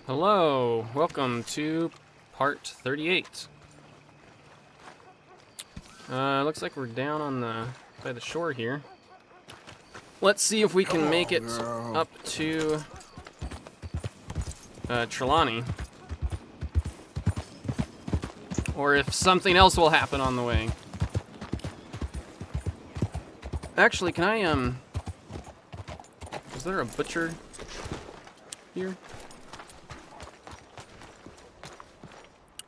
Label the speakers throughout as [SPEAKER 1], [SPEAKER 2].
[SPEAKER 1] Hello, welcome to part 38. Looks like we're down on by the shore here. Let's see if we can make it up to Trelawny, or if something else will happen on the way. Actually, can I is there a butcher here?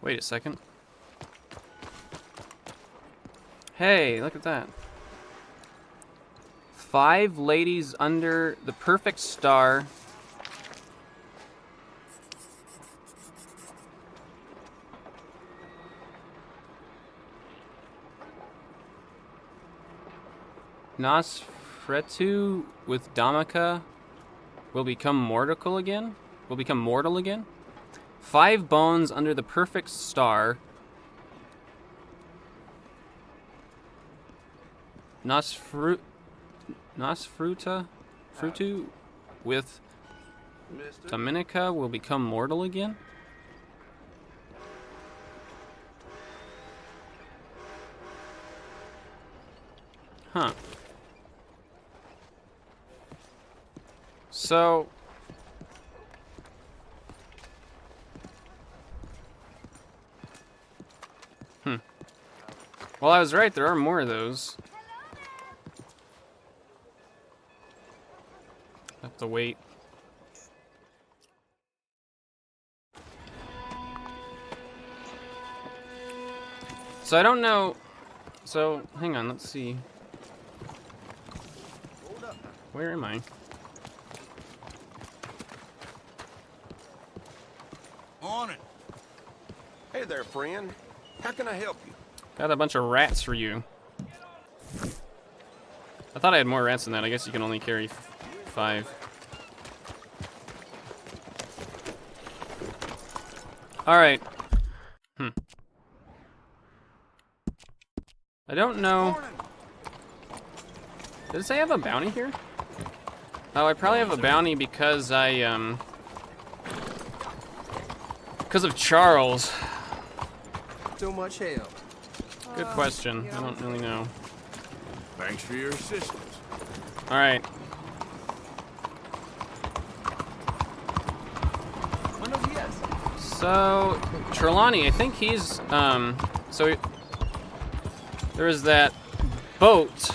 [SPEAKER 1] Wait a second. Hey, look at that. 5 ladies under the perfect star. Nosferatu with Damica will become mortal again? 5 bones under the perfect star. Nosferatu with Dominica will become mortal again? Huh. So... Well, I was right, there are more of those. Have to wait. So I don't know. So hang on, let's see. Where am I?
[SPEAKER 2] On it.
[SPEAKER 3] Hey there, friend. How can I help you?
[SPEAKER 1] Got a bunch of rats for you. I thought I had more rats than that. I guess you can only carry 5. Alright. I don't know. Did it say I have a bounty here? Oh, I probably have a bounty because because of Charles.
[SPEAKER 3] Too much help.
[SPEAKER 1] Good question. I don't really know.
[SPEAKER 2] Thanks for your assistance.
[SPEAKER 1] Alright. So, Trelawny, I think he's, so there was that boat,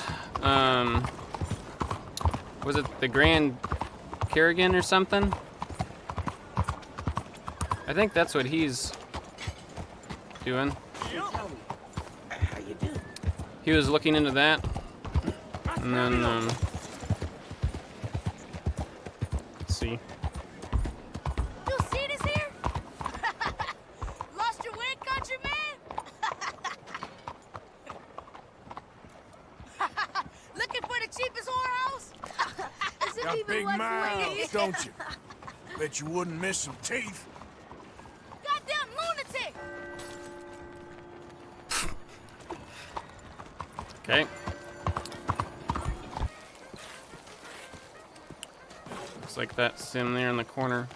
[SPEAKER 1] was it the Grand Kerrigan or something? I think that's what he's doing. He was looking into that, and then, let's see.
[SPEAKER 4] You see this here? Lost your way, countryman? Looking for the cheapest whorehouse? As if
[SPEAKER 2] Got
[SPEAKER 4] he been
[SPEAKER 2] big
[SPEAKER 4] left
[SPEAKER 2] mouths,
[SPEAKER 4] waiting.
[SPEAKER 2] don't you? Bet you wouldn't miss some teeth.
[SPEAKER 4] Goddamn lunatic!
[SPEAKER 1] Okay. Looks like that's him there in the corner.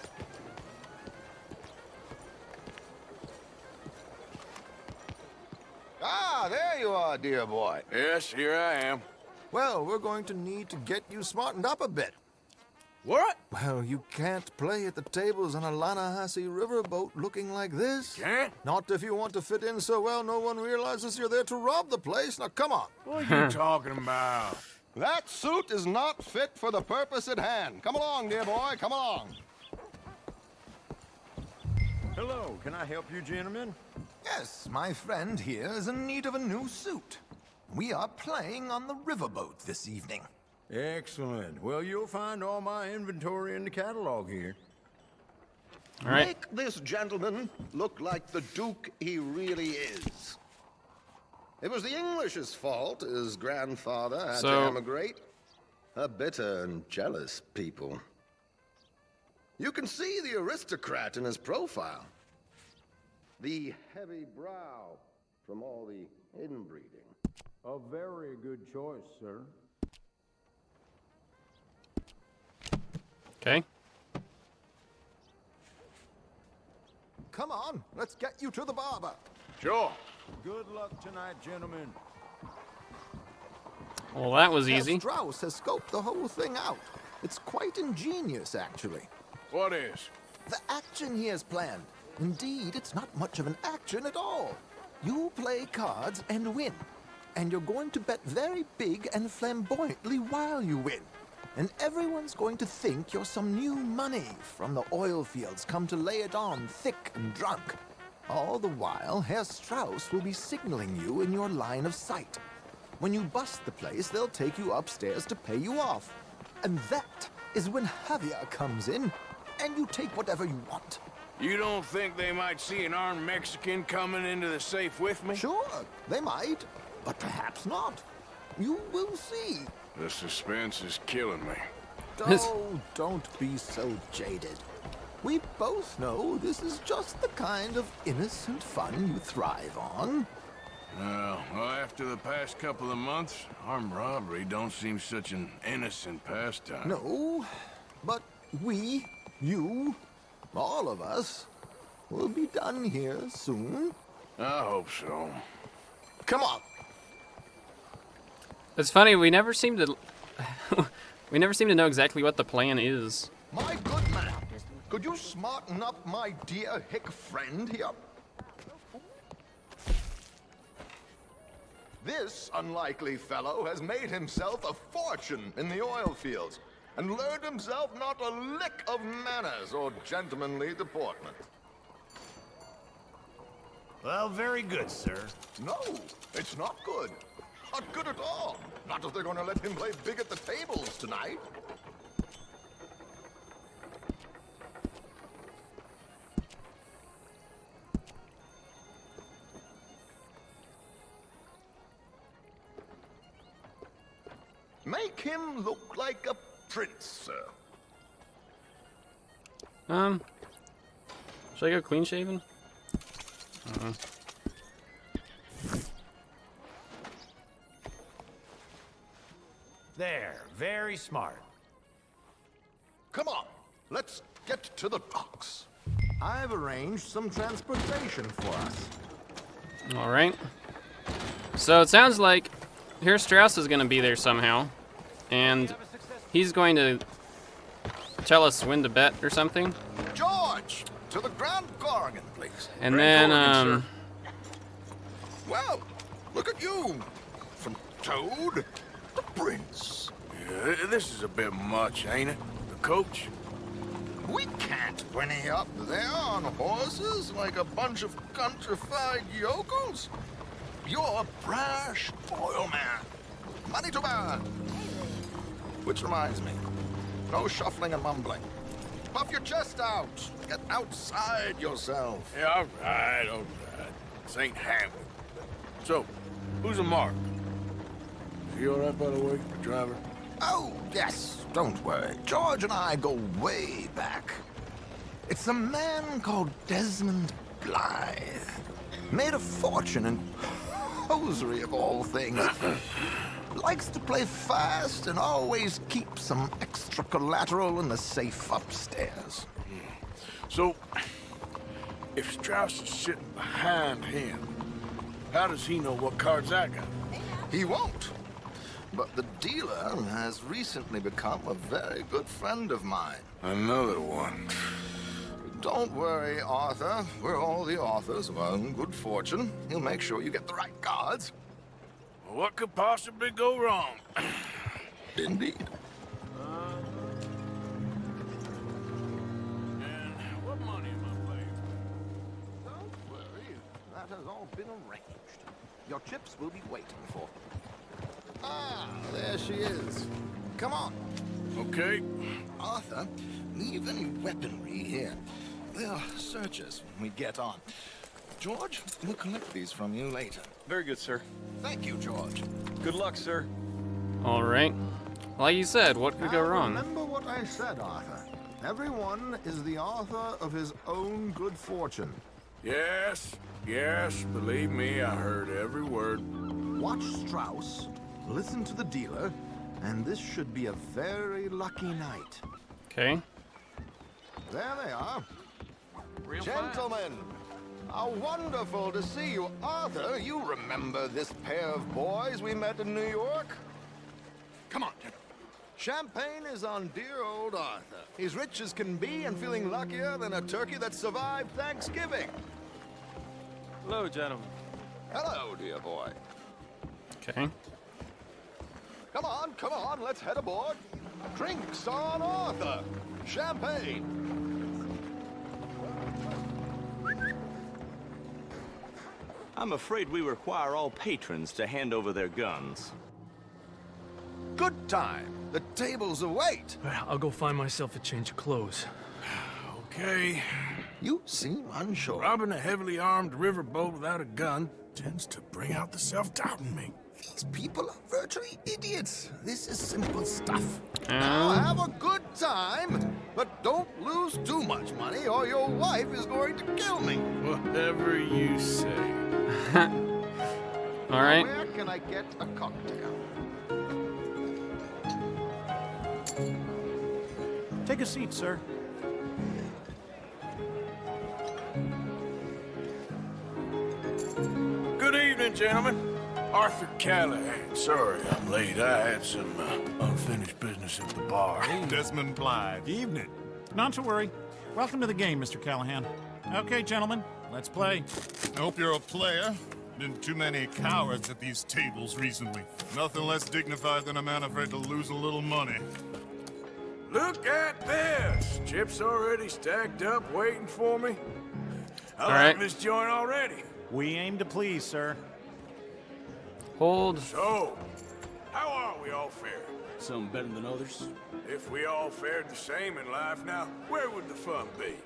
[SPEAKER 5] Ah, there you are, dear boy.
[SPEAKER 2] Yes, here I am.
[SPEAKER 5] Well, we're going to need to get you smartened up a bit.
[SPEAKER 2] What?
[SPEAKER 5] Well, you can't play at the tables on a Lannahechee riverboat looking like this.
[SPEAKER 2] Can't?
[SPEAKER 5] Not if you want to fit in so well no one realizes you're there to rob the place. Now, come on.
[SPEAKER 2] What are you talking about?
[SPEAKER 5] That suit is not fit for the purpose at hand. Come along, dear boy, come along.
[SPEAKER 6] Hello, can I help you, gentlemen?
[SPEAKER 5] Yes, my friend here is in need of a new suit. We are playing on the riverboat this evening.
[SPEAKER 6] Excellent. Well, you'll find all my inventory in the catalog here.
[SPEAKER 1] All right.
[SPEAKER 3] Make this gentleman look like the Duke he really is. It was the English's fault his grandfather had to emigrate. A bitter and jealous people. You can see the aristocrat in his profile. The heavy brow from all the inbreeding.
[SPEAKER 6] A very good choice, sir.
[SPEAKER 1] Okay.
[SPEAKER 5] on, let's get you to the barber.
[SPEAKER 2] Sure.
[SPEAKER 6] Good luck tonight, gentlemen.
[SPEAKER 1] Well, that was
[SPEAKER 5] Herr
[SPEAKER 1] easy.
[SPEAKER 5] Strauss has scoped the whole thing out. It's quite ingenious, actually.
[SPEAKER 2] What is?
[SPEAKER 5] The action he has planned. Indeed, it's not much of an action at all. You play cards and win. And you're going to bet very big and flamboyantly while you win. And everyone's going to think you're some new money from the oil fields come to lay it on thick and drunk. All the while, Herr Strauss will be signaling you in your line of sight. When you bust the place, they'll take you upstairs to pay you off. And that is when Javier comes in, and you take whatever you want.
[SPEAKER 2] You don't think they might see an armed Mexican coming into the safe with me?
[SPEAKER 5] Sure, they might, but perhaps not. You will see.
[SPEAKER 2] The suspense is killing me.
[SPEAKER 5] Oh, don't be so jaded. We both know this is just the kind of innocent fun you thrive on.
[SPEAKER 2] Well, after the past couple of months, armed robbery don't seem such an innocent pastime.
[SPEAKER 5] No, but we, you, all of us, will be done here soon.
[SPEAKER 2] I hope so.
[SPEAKER 5] Come on.
[SPEAKER 1] It's funny, we never seem to we never seem to know exactly what the plan is.
[SPEAKER 5] My good man, could you smarten up my dear hick friend here? This unlikely fellow has made himself a fortune in the oil fields and learned himself not a lick of manners or gentlemanly deportment.
[SPEAKER 7] Well, very good, sir.
[SPEAKER 5] No, it's not good. Not good at all. Not if they're going to let him play big at the tables tonight. Make him look like a prince, sir.
[SPEAKER 1] Should I go clean shaven?
[SPEAKER 7] There, very smart.
[SPEAKER 5] Come on, let's get to the docks. I've arranged some transportation for us.
[SPEAKER 1] All right. So it sounds like here Strauss is going to be there somehow, and he's going to tell us when to bet or something.
[SPEAKER 5] George, to the Grand Corrigan, please.
[SPEAKER 1] And then,
[SPEAKER 5] Well, look at you. From Toad to Prince.
[SPEAKER 2] Yeah, this is a bit much, ain't it? The coach?
[SPEAKER 5] We can't whinny up there on horses like a bunch of countrified yokels. You're a brash oil man. Money to burn. Which reminds me, no shuffling and mumbling. Puff your chest out. Get outside yourself.
[SPEAKER 2] Yeah, all right, all right. This ain't happening. So, who's a mark? Is he all right, by the way, the driver?
[SPEAKER 5] Oh, yes, don't worry. George and I go way back. It's a man called Desmond Blythe. Made a fortune in hosiery of all things. Likes to play fast and always keeps some extra collateral in the safe upstairs.
[SPEAKER 2] So, if Strauss is sitting behind him, how does he know what cards I got?
[SPEAKER 5] He won't. But the dealer has recently become a very good friend of mine.
[SPEAKER 2] Another one.
[SPEAKER 5] Don't worry, Arthur. We're all the authors of our own good fortune. He'll make sure you get the right cards.
[SPEAKER 2] Well, what could possibly go wrong?
[SPEAKER 5] Indeed.
[SPEAKER 2] And what money am I playing?
[SPEAKER 5] Don't worry. That has all been arranged. Your chips will be waiting for you. Ah, there she is. Come on.
[SPEAKER 2] Okay.
[SPEAKER 5] Arthur, leave any weaponry here. They'll search us when we get on. George, we'll collect these from you later.
[SPEAKER 8] Very good, sir.
[SPEAKER 5] Thank you, George.
[SPEAKER 8] Good luck, sir.
[SPEAKER 1] all right. Like you said, what could go wrong?
[SPEAKER 5] Remember what I said, Arthur. Everyone is the author of his own good fortune.
[SPEAKER 2] Yes, yes, believe me, I heard every word.
[SPEAKER 5] Watch Strauss, listen to the dealer, and this should be a very lucky night.
[SPEAKER 1] Okay.
[SPEAKER 5] There they are. Gentlemen,
[SPEAKER 3] How wonderful to see you, Arthur. You remember this pair of boys we met in New York? Come on, gentlemen. Champagne is on dear old Arthur. He's rich as can be and feeling luckier than a turkey that survived Thanksgiving.
[SPEAKER 8] Hello, gentlemen.
[SPEAKER 3] Hello, dear boy.
[SPEAKER 1] Okay.
[SPEAKER 3] Come on, let's head aboard. Drinks on Arthur. Champagne.
[SPEAKER 9] I'm afraid we require all patrons to hand over their guns.
[SPEAKER 3] Good time. The tables await.
[SPEAKER 10] I'll go find myself a change of clothes.
[SPEAKER 2] Okay.
[SPEAKER 3] You seem unsure.
[SPEAKER 2] Robbing a heavily armed riverboat without a gun tends to bring out the self-doubt in me.
[SPEAKER 3] These people are virtually idiots. This is simple stuff. Now have a good time, but don't lose too much money or your wife is going to kill me.
[SPEAKER 2] Whatever you say.
[SPEAKER 1] All right.
[SPEAKER 3] Where can I get a cocktail?
[SPEAKER 7] Take a seat, sir.
[SPEAKER 2] Good evening, gentlemen. Arthur Callahan. Sorry I'm late. I had some unfinished business at the bar.
[SPEAKER 11] Desmond Blythe. Evening. Not to worry. Welcome to the game, Mr. Callahan. Okay, gentlemen, let's play. I hope you're a player. Been too many cowards at these tables recently. Nothing less dignified than a man afraid to lose a little money.
[SPEAKER 2] Look at this. Chips already stacked up, waiting for me. I like
[SPEAKER 1] right.
[SPEAKER 2] this joint already.
[SPEAKER 7] We aim to please, sir.
[SPEAKER 1] Hold.
[SPEAKER 2] So, how are we all faring?
[SPEAKER 8] Some better than others.
[SPEAKER 2] If we all fared the same in life now, where would the fun be?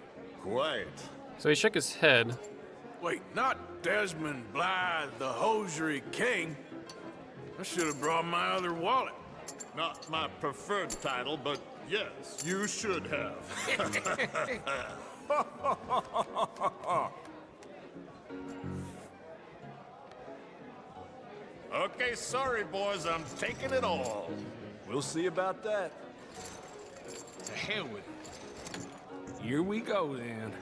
[SPEAKER 11] Quiet.
[SPEAKER 1] So he shook his head.
[SPEAKER 2] Wait, not Desmond Blythe, the hosiery king. I should have brought my other wallet.
[SPEAKER 11] Not my preferred title, but yes, you should have. Okay, sorry, boys, I'm taking it all.
[SPEAKER 8] We'll see about that.
[SPEAKER 2] To hell with it. Here we go, then.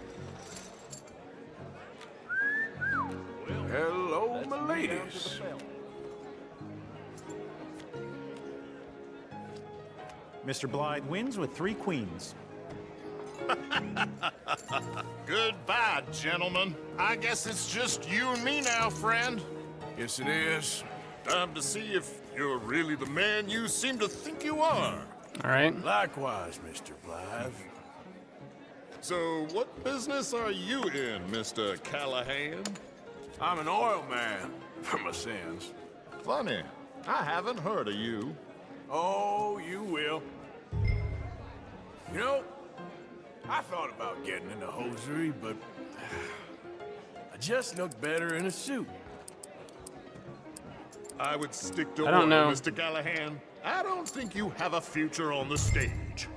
[SPEAKER 2] Hello, my ladies.
[SPEAKER 7] Mr. Blythe wins with 3 queens.
[SPEAKER 11] Goodbye, gentlemen. I guess it's just you and me now, friend.
[SPEAKER 2] Yes, it is.
[SPEAKER 11] Time to see if you're really the man you seem to think you are.
[SPEAKER 1] All right.
[SPEAKER 2] Likewise, Mr. Blythe.
[SPEAKER 11] So, what business are you in, Mr. Callahan?
[SPEAKER 2] I'm an oil man, for my sins.
[SPEAKER 11] Funny, I haven't heard of you.
[SPEAKER 2] Oh, you will. You know, I thought about getting into hosiery, but I just look better in a suit.
[SPEAKER 11] I would stick to
[SPEAKER 1] I don't
[SPEAKER 11] oil,
[SPEAKER 1] know.
[SPEAKER 11] Mr. Callahan. I don't think you have a future on the stage.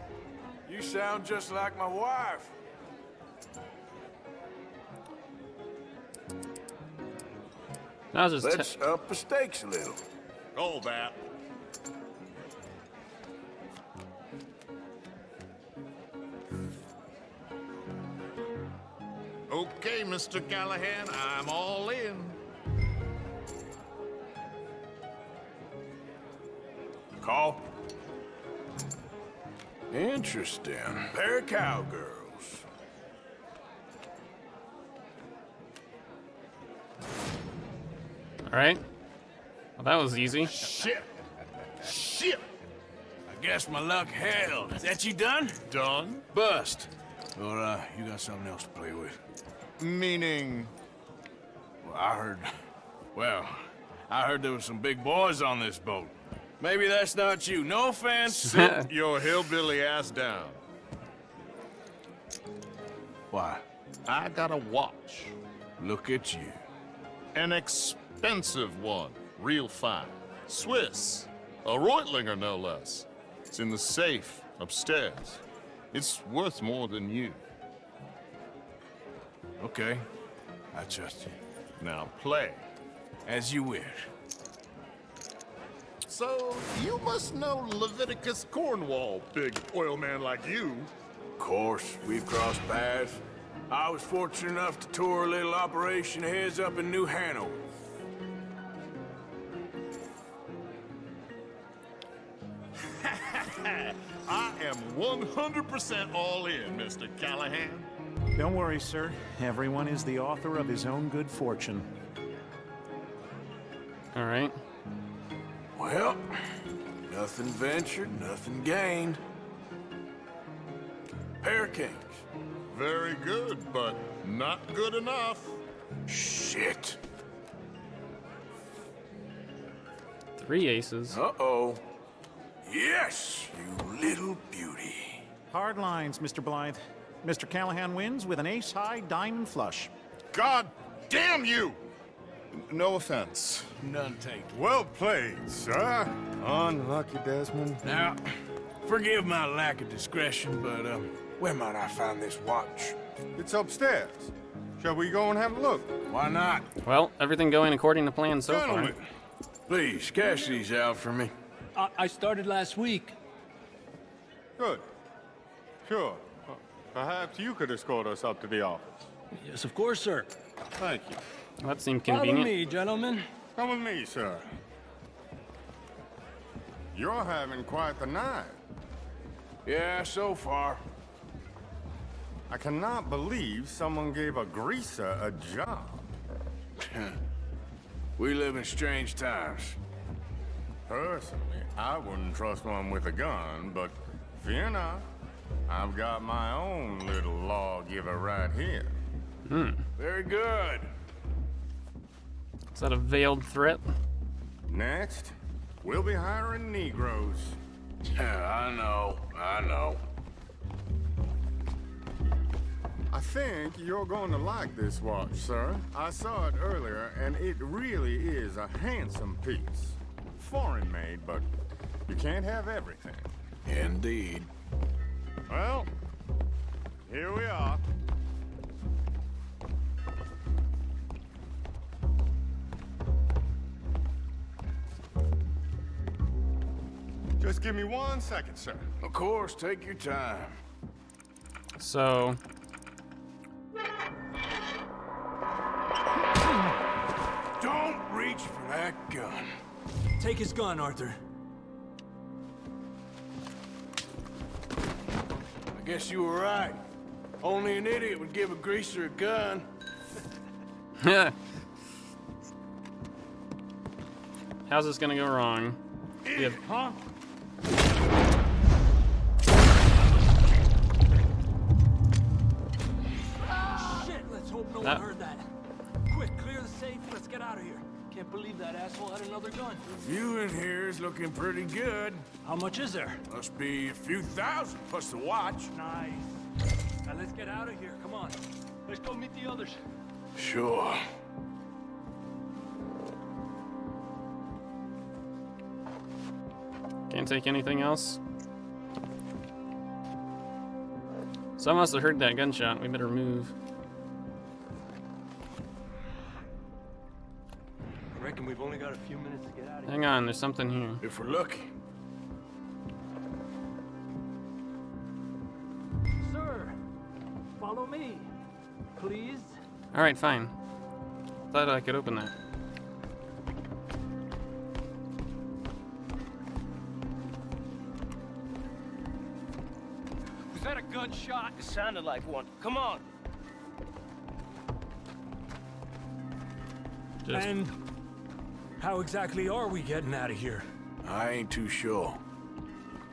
[SPEAKER 2] You sound just like my wife.
[SPEAKER 1] That was just
[SPEAKER 2] Let's up the stakes a little.
[SPEAKER 11] All that. Okay, Mr. Callahan, I'm all in.
[SPEAKER 2] Call. Interesting. Pair of cowgirls.
[SPEAKER 1] all right. Well, that was easy.
[SPEAKER 2] Shit. Shit. I guess my luck held. Is that you done?
[SPEAKER 11] Done?
[SPEAKER 2] Bust. Or, you got something else to play with?
[SPEAKER 11] Meaning...
[SPEAKER 2] Well, I heard there was some big boys on this boat. Maybe that's not you. No offense.
[SPEAKER 11] Sit your hillbilly ass down.
[SPEAKER 2] Why?
[SPEAKER 11] I got a watch.
[SPEAKER 2] Look at you.
[SPEAKER 11] An expensive one. Real fine. Swiss. A Reutlinger, no less. It's in the safe upstairs. It's worth more than you.
[SPEAKER 2] Okay. I trust you.
[SPEAKER 11] Now play.
[SPEAKER 2] As you wish.
[SPEAKER 11] So, you must know Leviticus Cornwall, big oil man like you.
[SPEAKER 2] Of course, we've crossed paths. I was fortunate enough to tour a little operation of his up in New Hanover.
[SPEAKER 11] I am 100% all in, Mr. Callahan.
[SPEAKER 7] Don't worry, sir. Everyone is the author of his own good fortune.
[SPEAKER 1] All right.
[SPEAKER 2] Well, nothing ventured, nothing gained. Pair Kings.
[SPEAKER 11] Very good, but not good enough.
[SPEAKER 2] Shit.
[SPEAKER 1] 3 aces.
[SPEAKER 2] Uh-oh. Yes, you little beauty.
[SPEAKER 7] Hard lines, Mr. Blythe. Mr. Callahan wins with an ace-high diamond flush.
[SPEAKER 11] God damn you! No offense.
[SPEAKER 2] None taken.
[SPEAKER 11] Well played, sir. Unlucky, Desmond.
[SPEAKER 2] Now, forgive my lack of discretion, but, where might I find this watch?
[SPEAKER 11] It's upstairs. Shall we go and have a look?
[SPEAKER 2] Why not?
[SPEAKER 1] Well, everything going according to plan so
[SPEAKER 2] Gentlemen, please, cash these out for me.
[SPEAKER 10] I started last week.
[SPEAKER 11] Good. Sure. Perhaps you could escort us up to the office.
[SPEAKER 10] Yes, of course, sir.
[SPEAKER 11] Thank you.
[SPEAKER 1] far. That seemed
[SPEAKER 10] Follow
[SPEAKER 1] convenient.
[SPEAKER 10] me, gentlemen.
[SPEAKER 11] Come with me, sir. You're having quite the night.
[SPEAKER 2] Yeah, so far.
[SPEAKER 11] I cannot believe someone gave a greaser a job.
[SPEAKER 2] We live in strange times.
[SPEAKER 11] Personally, I wouldn't trust one with a gun, but fear not. I've got my own little lawgiver right here.
[SPEAKER 2] Very good.
[SPEAKER 1] Is that a veiled threat?
[SPEAKER 11] Next, we'll be hiring Negroes.
[SPEAKER 2] I know.
[SPEAKER 11] I think you're going to like this watch, sir. I saw it earlier, and it really is a handsome piece. Foreign made, but you can't have everything.
[SPEAKER 2] Indeed.
[SPEAKER 11] Well, here we are. Just give me 1 second, sir.
[SPEAKER 2] Of course, take your time.
[SPEAKER 1] So,
[SPEAKER 2] Don't reach for that gun.
[SPEAKER 10] Take his gun, Arthur.
[SPEAKER 2] I guess you were right. Only an idiot would give a greaser a gun.
[SPEAKER 1] how's this gonna go wrong? We have-
[SPEAKER 10] Huh? Shit, let's hope no one heard that. Quick, clear the safe, let's get out of here. Can't believe that asshole had another gun.
[SPEAKER 2] The view in here is looking pretty good.
[SPEAKER 10] How much is there?
[SPEAKER 2] Must be a few thousand plus the watch.
[SPEAKER 10] Nice. Now let's get out of here, come on. Let's go meet the others.
[SPEAKER 2] Sure.
[SPEAKER 1] Can't take anything else. So I must have heard that gunshot. We better move.
[SPEAKER 10] I reckon we've only got a few minutes to get out of here.
[SPEAKER 1] Hang on, there's something here.
[SPEAKER 2] If we're lucky.
[SPEAKER 10] Sir, follow me, please.
[SPEAKER 1] All right, fine. Thought I could open that.
[SPEAKER 10] Was that a gunshot? It sounded like one. Come on.
[SPEAKER 1] Just
[SPEAKER 10] And how exactly are we getting out of here?
[SPEAKER 2] I ain't too sure.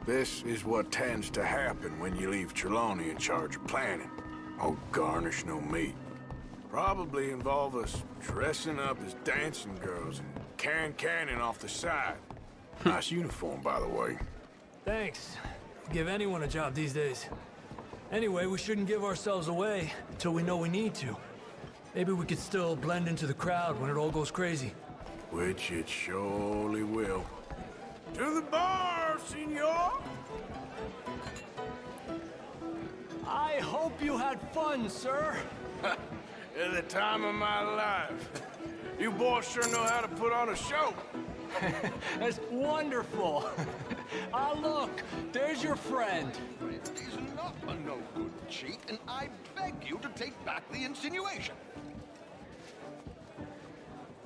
[SPEAKER 2] This is what tends to happen when you leave Trelawny in charge of planning. Oh, garnish no meat. Probably involve us dressing up as dancing girls and carrying cannon off the side. Nice uniform, by the way.
[SPEAKER 10] Thanks. Give anyone a job these days. Anyway, we shouldn't give ourselves away until we know we need to. Maybe we could still blend into the crowd when it all goes crazy.
[SPEAKER 2] Which it surely will. To the bar, senor!
[SPEAKER 10] I hope you had fun, sir.
[SPEAKER 2] At the time of my life. You boys sure know how to put on a show.
[SPEAKER 10] That's wonderful. Ah, look, there's your friend.
[SPEAKER 2] He's not a no good
[SPEAKER 3] cheat, and I beg you to take back the insinuation.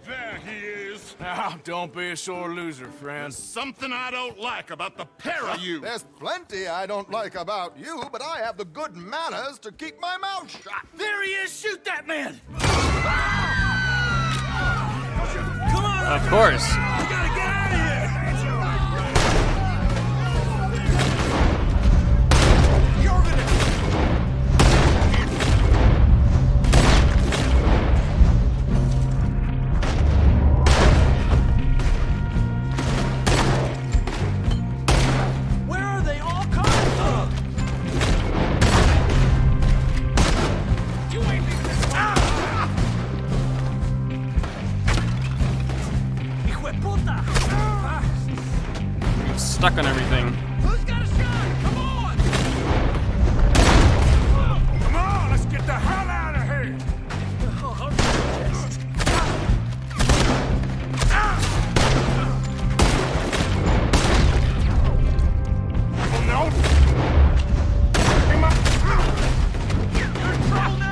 [SPEAKER 11] There he is.
[SPEAKER 2] Now, don't be a sore loser, friend.
[SPEAKER 11] There's something I don't like about the pair of you.
[SPEAKER 3] There's plenty I don't like about you, but I have the good manners to keep my mouth shut.
[SPEAKER 8] There he is! Shoot that man!
[SPEAKER 10] Come on!
[SPEAKER 1] Of course.
[SPEAKER 8] We gotta get out of here! You're gonna...
[SPEAKER 10] Where are they all coming from?
[SPEAKER 8] You ain't leaving this one!
[SPEAKER 10] Hijo de puta!
[SPEAKER 1] Stuck on everything.
[SPEAKER 8] Who's got a shot? Come on! Come on, let's get the hell out of here! Oh no! Come on! You're in trouble now!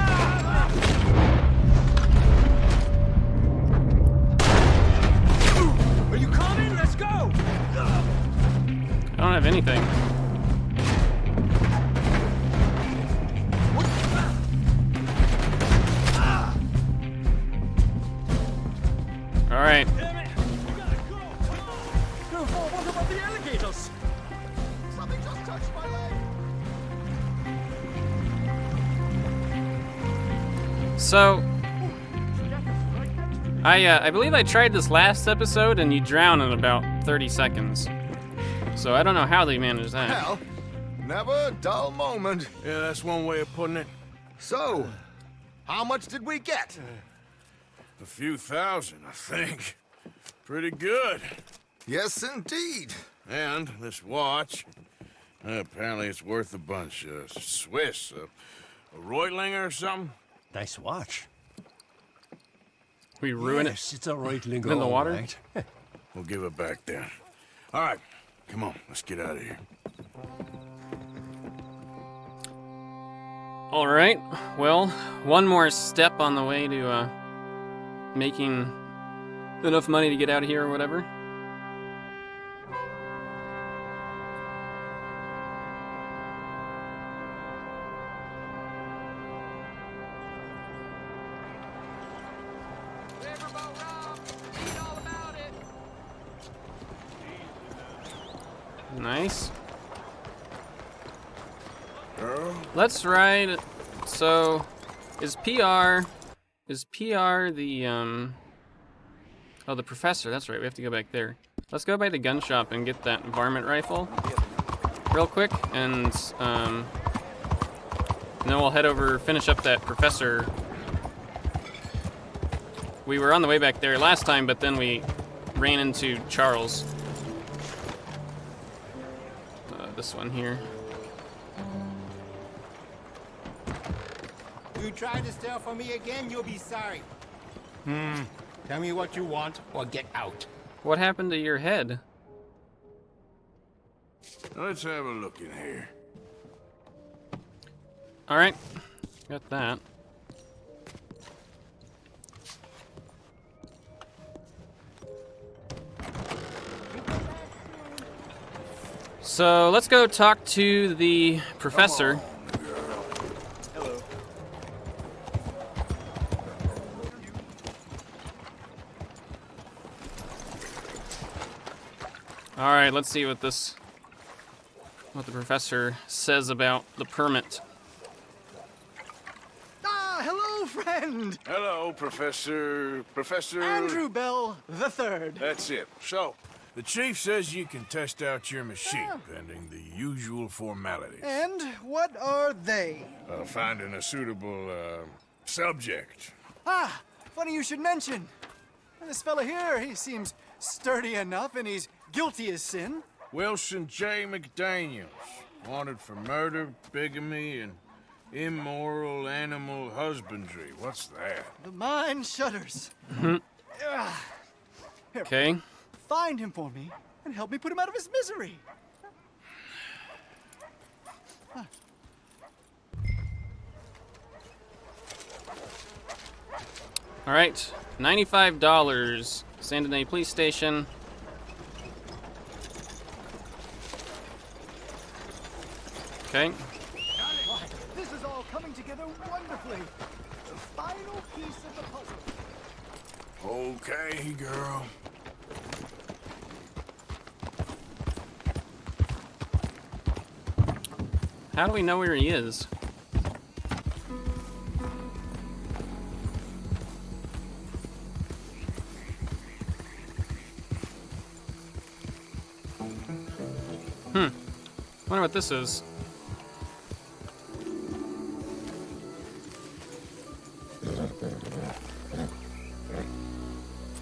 [SPEAKER 10] Are you coming? Let's go!
[SPEAKER 1] I don't have anything. All right.
[SPEAKER 10] Damn it! We gotta go! Come on! Careful! What about the alligators?
[SPEAKER 3] Something just touched my leg.
[SPEAKER 1] So, I believe I tried this last episode and you drown in about 30 seconds. So I don't know how they managed that.
[SPEAKER 3] Hell, never a dull moment.
[SPEAKER 2] Yeah, that's one way of putting it.
[SPEAKER 3] So, how much did we get?
[SPEAKER 2] A few thousand, I think. Pretty good.
[SPEAKER 3] Yes, indeed.
[SPEAKER 2] And this watch, apparently it's worth a bunch. Swiss, a Reutlinger or something?
[SPEAKER 8] Nice watch.
[SPEAKER 1] We ruin
[SPEAKER 8] Yes, it's a Reutlinger.
[SPEAKER 1] in the
[SPEAKER 8] all
[SPEAKER 1] water.
[SPEAKER 8] right.
[SPEAKER 2] We'll give it back then. All right, come on, let's get out of here.
[SPEAKER 1] All right. Well, one more step on the way to making enough money to get out of here or whatever. Nice. Let's ride. So, is PR the oh, the professor? That's right. We have to go back there. Let's go by the gun shop and get that varmint rifle real quick, and then we'll head over, finish up that professor. We were on the way back there last time, but then we ran into Charles. This one here.
[SPEAKER 12] You try to steal from me again, you'll be sorry. Tell me what you want or get out.
[SPEAKER 1] What happened to your head?
[SPEAKER 2] Let's have a look in here.
[SPEAKER 1] All right, got that. So let's go talk to the professor.
[SPEAKER 8] Hello.
[SPEAKER 1] All right, let's see what the professor says about the permit.
[SPEAKER 12] Ah, hello, friend.
[SPEAKER 2] Hello, Professor
[SPEAKER 12] Andrew Bell the Third.
[SPEAKER 2] That's it. So, the chief says you can test out your machine, pending the usual formalities.
[SPEAKER 12] And what are they?
[SPEAKER 2] Finding a suitable, subject.
[SPEAKER 12] Ah, funny you should mention. This fella here, he seems sturdy enough, and he's guilty as sin.
[SPEAKER 2] Wilson J. McDaniels, wanted for murder, bigamy, and immoral animal husbandry. What's that?
[SPEAKER 12] The mind shudders.
[SPEAKER 1] Okay.
[SPEAKER 12] Find him for me, and help me put him out of his misery.
[SPEAKER 1] All right, $95. San Denis Police Station. Okay.
[SPEAKER 12] This is all coming together wonderfully. The final piece of the puzzle.
[SPEAKER 2] Okay, girl.
[SPEAKER 1] How do we know where he is? Wonder what this is.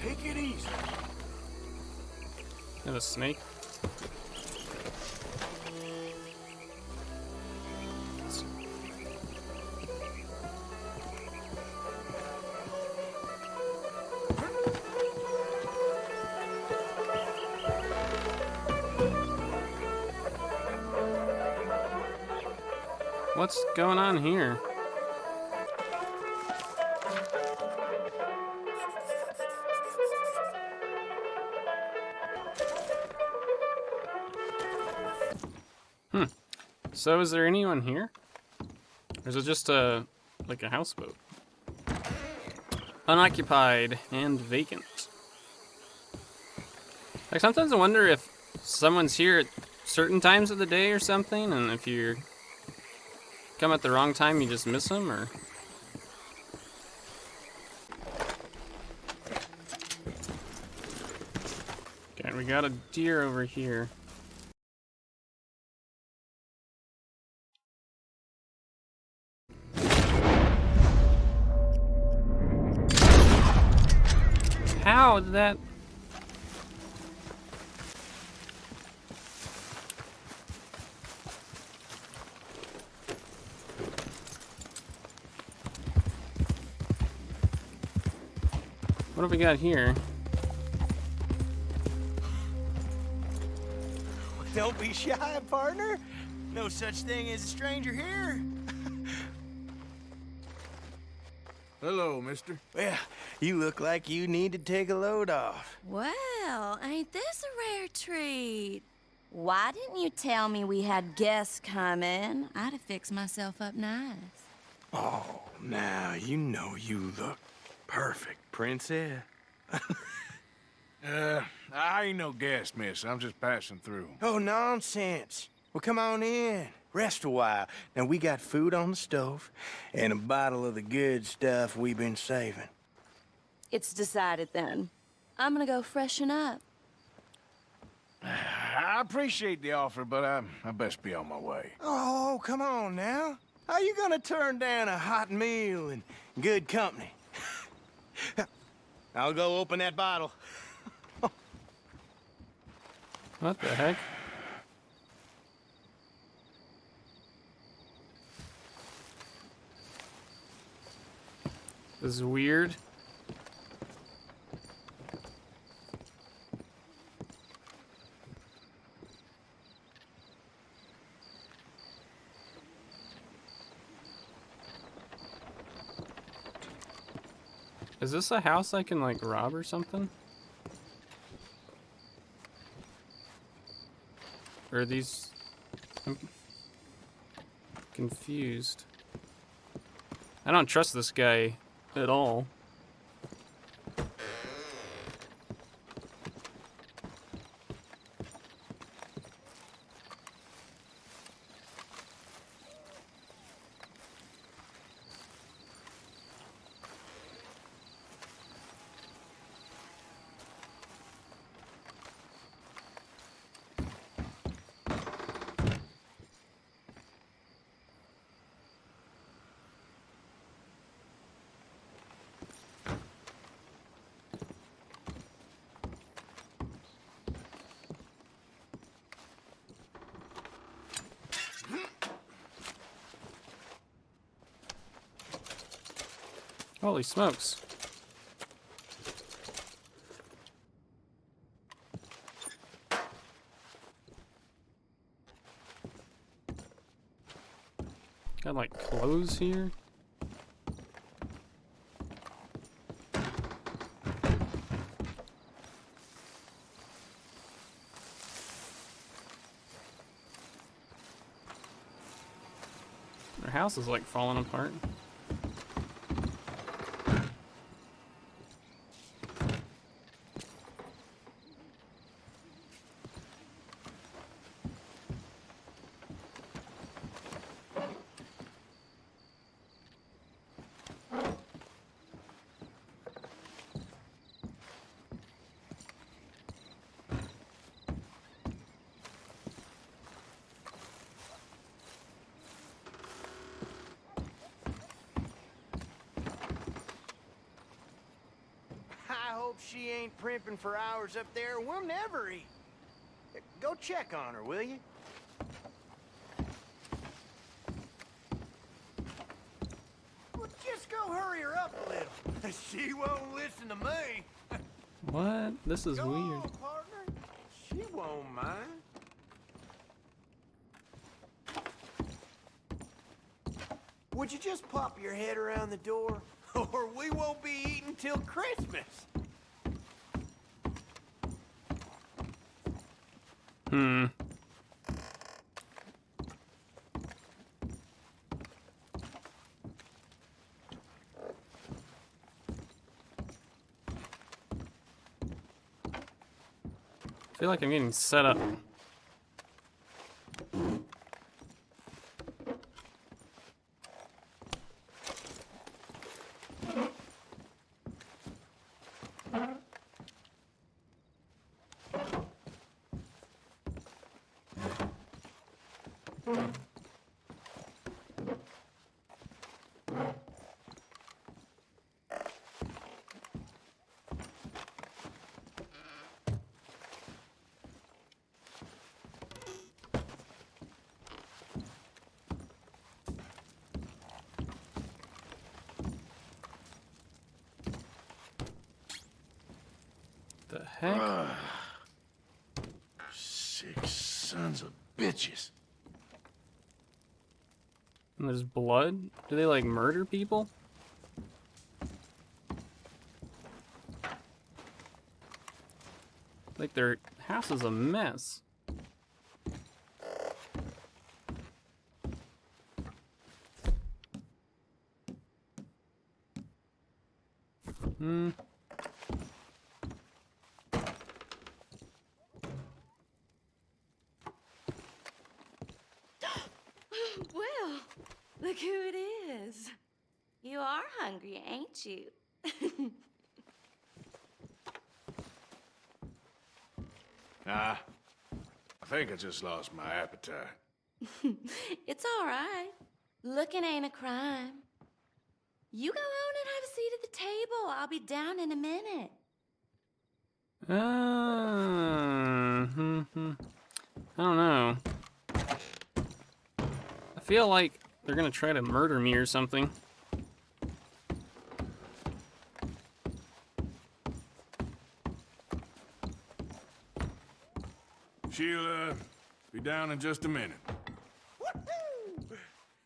[SPEAKER 2] Take it easy.
[SPEAKER 1] Is that a snake? What's going on here? So is there anyone here? Or is it just like a houseboat? Unoccupied and vacant. Like sometimes I wonder if someone's here at certain times of the day or something, and if you come at the wrong time, you just miss them, or... Okay, we got a deer over here. How did that... What have we got here?
[SPEAKER 13] Don't be shy, partner. No such thing as a stranger here.
[SPEAKER 2] Hello, mister.
[SPEAKER 13] Well, you look like you need to take a load off.
[SPEAKER 4] Well, ain't this a rare treat? Why didn't you tell me we had guests coming? I'd have fixed myself up nice.
[SPEAKER 13] Oh, now you know you look perfect, princess.
[SPEAKER 2] I ain't no guest, miss. I'm just passing through.
[SPEAKER 13] Oh, nonsense. Well, come on in. Rest a while. Now, we got food on the stove and a bottle of the good stuff we've been saving.
[SPEAKER 4] It's decided then. I'm gonna go freshen up.
[SPEAKER 2] I appreciate the offer, but I best be on my way.
[SPEAKER 13] Oh, come on now. How you gonna turn down a hot meal and good company? I'll go open that bottle.
[SPEAKER 1] What the heck? This is weird. Is this a house I can like rob or something? Or are these... I'm confused. I don't trust this guy at all. Holy smokes. Got like clothes here. Their house is like falling apart.
[SPEAKER 13] I hope she ain't primping for hours up there. We'll never eat. Go check on her, will you? Well, just go hurry her up a little. She won't listen to me.
[SPEAKER 1] What? This is
[SPEAKER 13] Go
[SPEAKER 1] weird.
[SPEAKER 13] on, partner. She won't mind. Would you just pop your head around the door? Or we won't be eating till Christmas.
[SPEAKER 1] Hmm. I feel like I'm getting set up. The heck?
[SPEAKER 6] Sick sons of bitches.
[SPEAKER 1] And there's blood? Do they like murder people? Like their house is a mess. Hmm.
[SPEAKER 4] Well, look who it is. You are hungry, ain't you?
[SPEAKER 2] Nah, I think I just lost my appetite.
[SPEAKER 4] It's all right. Looking ain't a crime. You go on and have a seat at the table. I'll be down in a minute.
[SPEAKER 1] I don't know. I feel like they're gonna try to murder me or something.
[SPEAKER 2] She'll, be down in just a minute.
[SPEAKER 13] Woohoo!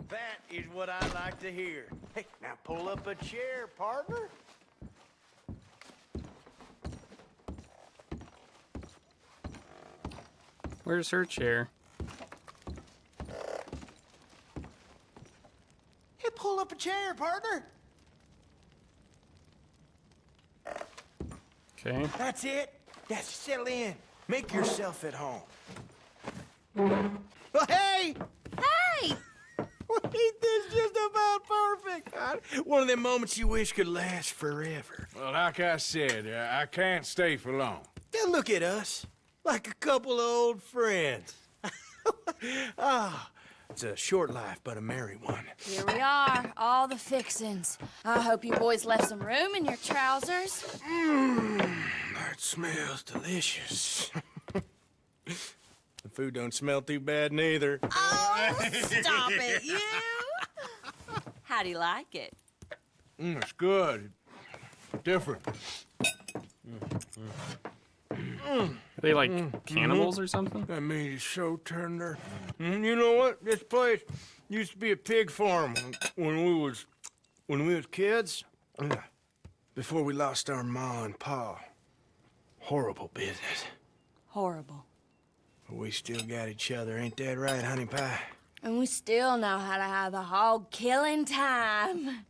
[SPEAKER 13] That is what I like to hear. Hey, now pull up a chair, partner.
[SPEAKER 1] Where's her chair?
[SPEAKER 13] Hey, pull up a chair, partner.
[SPEAKER 1] Okay.
[SPEAKER 13] That's it. Yes, settle in. Make yourself at home. Oh, hey!
[SPEAKER 4] Hey!
[SPEAKER 13] Ain't this just about perfect? One of them moments you wish could last forever.
[SPEAKER 2] Well, like I said, I can't stay for long.
[SPEAKER 13] Now look at us, like a couple of old friends. It's a short life, but a merry one.
[SPEAKER 4] Here we are, all the fixins'. I hope you boys left some room in your trousers.
[SPEAKER 13] That smells delicious. The food don't smell too bad neither.
[SPEAKER 4] Oh, stop it, you! How do you like it?
[SPEAKER 2] It's good. Different.
[SPEAKER 1] Are they like cannibals or something?
[SPEAKER 13] That meat is so tender. You know what? This place used to be a pig farm when we was kids. Before we lost our ma and pa. Horrible business.
[SPEAKER 4] Horrible.
[SPEAKER 13] But we still got each other, ain't that right, honey pie?
[SPEAKER 4] And we still know how to have a hog killing time.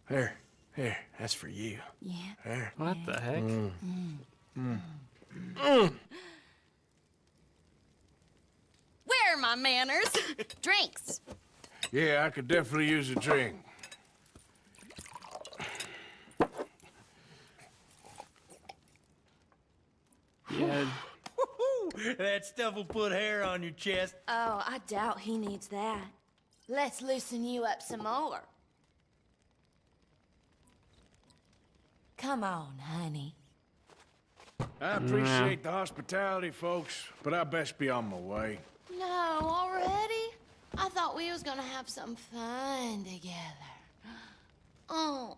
[SPEAKER 13] Here, that's for you.
[SPEAKER 4] Yeah.
[SPEAKER 13] There.
[SPEAKER 1] What the heck?
[SPEAKER 4] Where are my manners? Drinks.
[SPEAKER 13] Yeah, I could definitely use a drink.
[SPEAKER 1] Yeah.
[SPEAKER 8] That stuff will put hair on your chest.
[SPEAKER 4] Oh, I doubt he needs that. Let's loosen you up some more. Come on, honey.
[SPEAKER 13] I appreciate the hospitality, folks, but I best be on my way.
[SPEAKER 4] No, already? I thought we was gonna have some fun together. Oh.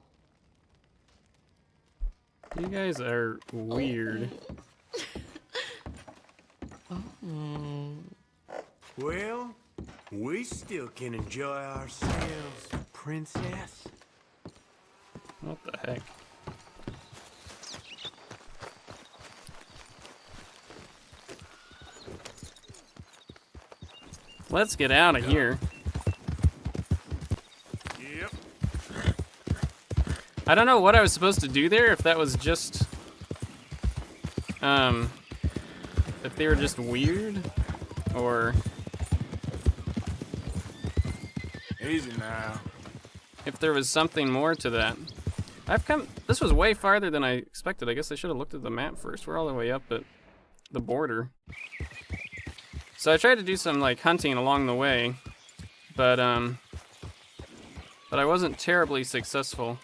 [SPEAKER 1] You guys are weird.
[SPEAKER 8] Well, we still can enjoy ourselves, princess.
[SPEAKER 1] What the heck? Let's get out of here.
[SPEAKER 13] Yep.
[SPEAKER 1] I don't know what I was supposed to do there, if that was just... if they were just weird, or...
[SPEAKER 13] Easy now.
[SPEAKER 1] if there was something more to that. This was way farther than I expected. I guess I should have looked at the map first. We're all the way up at the border. So I tried to do some like hunting along the way, but I wasn't terribly successful.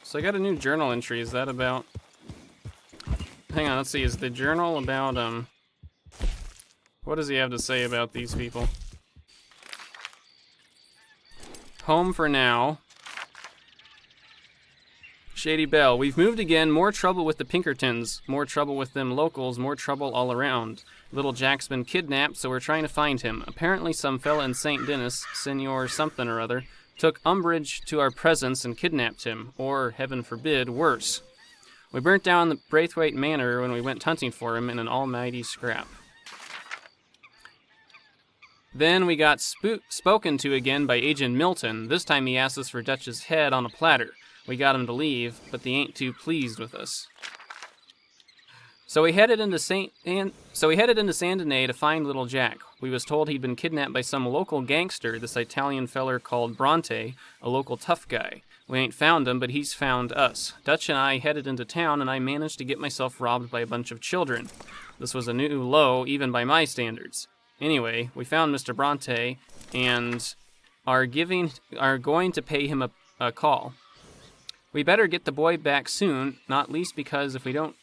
[SPEAKER 1] So I got a new journal entry. Is that about... Hang on, let's see. Is the journal about, what does he have to say about these people? Home for now. Shady Belle. We've moved again. More trouble with the Pinkertons. More trouble with them locals. More trouble all around. Little Jack's been kidnapped, so we're trying to find him. Apparently some fella in St. Denis, Senor something or other, took umbrage to our presence and kidnapped him. Or, heaven forbid, worse. We burnt down the Braithwaite Manor when we went hunting for him in an almighty scrap. Then we got spoken to again by Agent Milton. This time he asked us for Dutch's head on a platter. We got him to leave, but they ain't too pleased with us. So we headed into Saint Denis to find little Jack. We was told he'd been kidnapped by some local gangster, this Italian feller called Bronte, a local tough guy. We ain't found him, but he's found us. Dutch and I headed into town, and I managed to get myself robbed by a bunch of children. This was a new low, even by my standards. Anyway, we found Mr. Bronte, and are going to pay him a call. We better get the boy back soon, not least because if we don't,